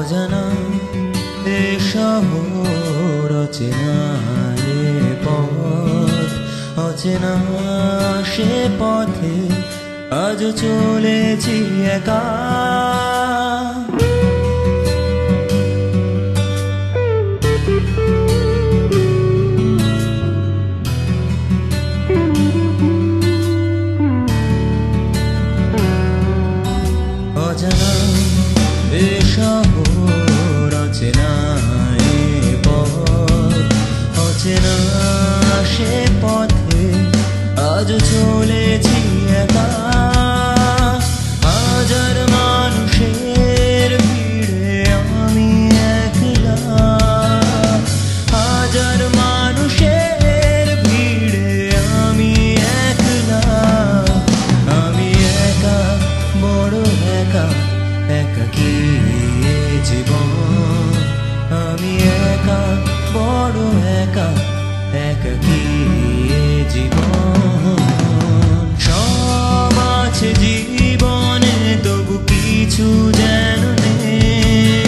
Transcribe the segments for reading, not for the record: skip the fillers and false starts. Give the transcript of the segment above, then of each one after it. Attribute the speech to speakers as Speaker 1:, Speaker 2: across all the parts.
Speaker 1: অজানা এ শহর, অচেনা এ পথ, অচেনা সে পথে আজ চলেছি একা। অজানা এ শহর, অচেনা এ পথ, অচেনা সে পথে আজ চলেছি একা। হাজার মানুষের ভিড়ে আমি একলা, হাজার মানুষের ভিড়ে আমি একলা। আমি একা, বড় একা, একাকী জীবন। আমি একা, বড় একা, একাকী জীবন। সব আছে জীবনে তবু কিছু যেন নেই,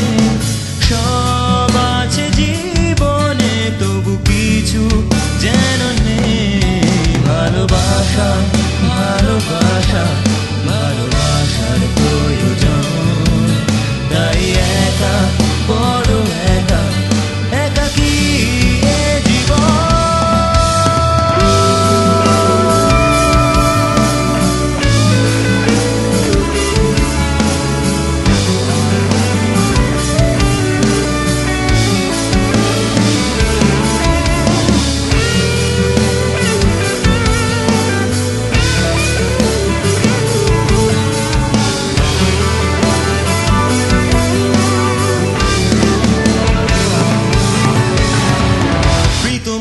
Speaker 1: সব আছে জীবনে তবু কিছু যেন নেই। ভালোবাসা, ভালোবাসা, ভালোবাসার প্রয়োজন। তাই একা, বড় একা, একাকী জীবন।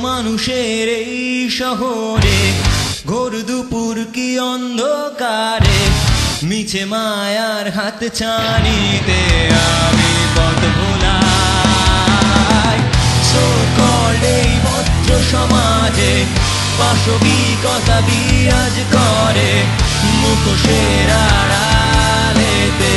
Speaker 1: মানুষের এই শহরে ঘোর দুপুর কি অন্ধকারে, মিছে মায়ার হাত ছানিতে আমি পথ ভোলাই। সো কল্ড এই ভদ্র সমাজে পাশবিকতা বিরাজ করে, মুখোশের আড়ালেতে